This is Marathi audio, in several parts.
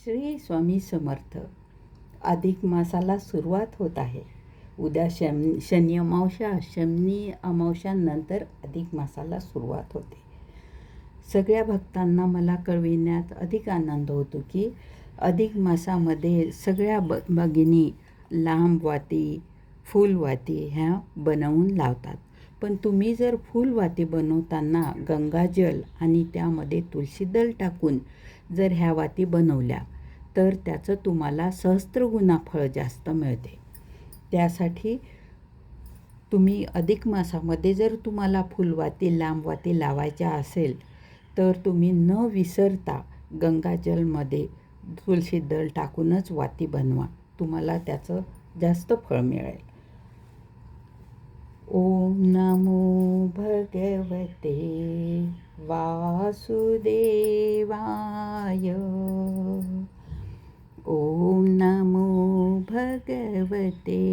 श्री स्वामी समर्थ. अधिक मासाला सुरुवात होत आहे. उद्या शनी अमावस्यानंतर अधिक मासाला सुरुवात होते. सगळ्या भक्तांना मला कळविण्यात अधिक आनंद होतो की अधिक मासामध्ये सगळ्या भगिनी लांब वाती, फुलवाती ह्या बनवून लावतात. पण तुम्ही जर फुलवाती बनवताना गंगाजल आणि त्यामध्ये तुळशीदल टाकून जर ह्या वाती बनवल्या तर त्याचं तुम्हाला सहस्त्रगुणा फळ जास्त मिळते. त्यासाठी तुम्ही अधिक मासामध्ये जर तुम्हाला फुलवाती, लांबवाती लावायच्या असेल तर तुम्ही न विसरता गंगाजलमध्ये तुळशीदल टाकूनच वाती बनवा. तुम्हाला त्याचं जास्त फळ मिळेल. ओम नमो भगवते वासुदेवाय. ओम नमो भगवते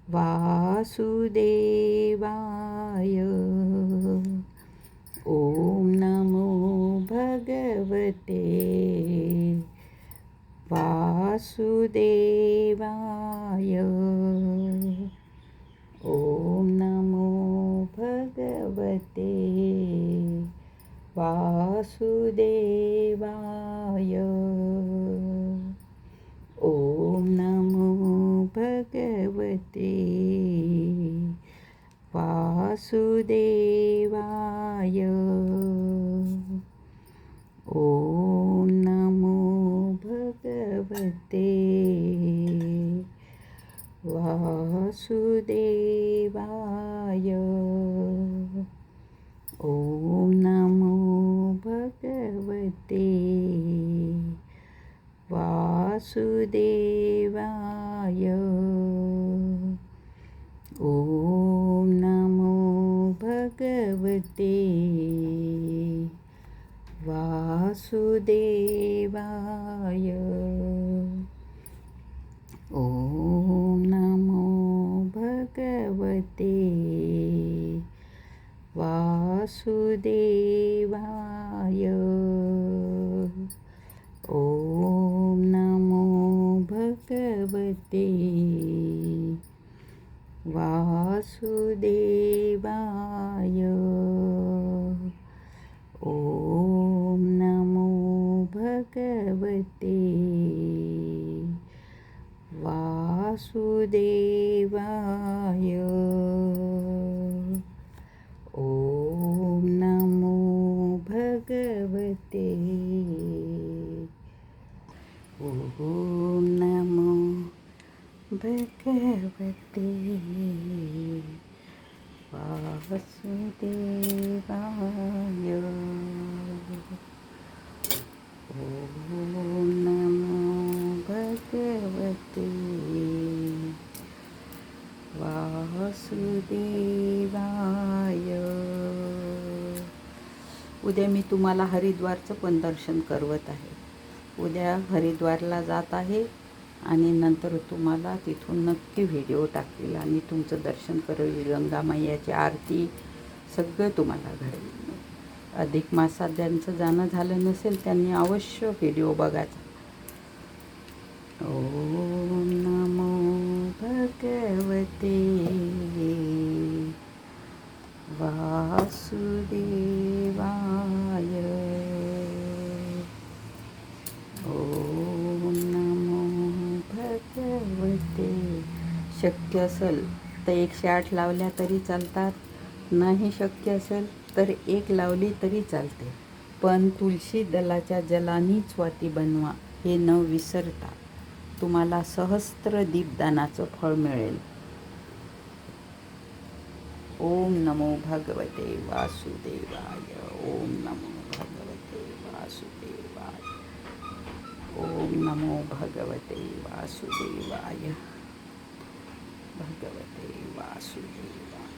वासुदेवाय. ओम नमो भगवते वासुदेवाय. ओम नमो भगवते वासुदेवाय. ओम नमो भगवते वासुदेवाय. ओम नमो भगवते वासुदेवाय. ओम नमो भगवते वासुदेवाय. ओम नमो भगवते वासुदेवाय. ओम नमो भगवते वासुदेवाय. ओम नमो भगवते वासुदेवाय. ओम नमो भगवते वासुदेवाय. ओम नमो भगवते. ओम नमो भगवते वासुदेवाय. ओम नमो भगवते वासुदेवाय. उद्या मी तुम्हाला हरिद्वारचं पण दर्शन करवत आहे. उद्या हरिद्वारला जात आहे आणि नंतर तुम्हाला तिथून नक्की व्हिडिओ टाकेल आणि तुमचं दर्शन करवेल. गंगा मैयाची आरती सगळं तुम्हाला घडेल. अधिक मासात ज्यांचं जाणं झालं नसेल त्यांनी अवश्य व्हिडिओ बघायचा. ओम नमो भगवते वासुदेवाय. ओम नमो भगवते. शक्य असेल तर 108 लावल्या तरी चालतात. नाही शक्य असेल तर 1 लावली तरी चालते. पण तुळशी दलाच्या जलानीच वाती बनवा हे न विसरता. तुम्हाला सहस्त्र दीपदानाचं फळ मिळेल. ओम नमो भगवते वासुदेवाय. ओम नमो भगवते वासुदेवाय. ओम नमो भगवते वासुदेवाय. भगवते वासुदेवाय.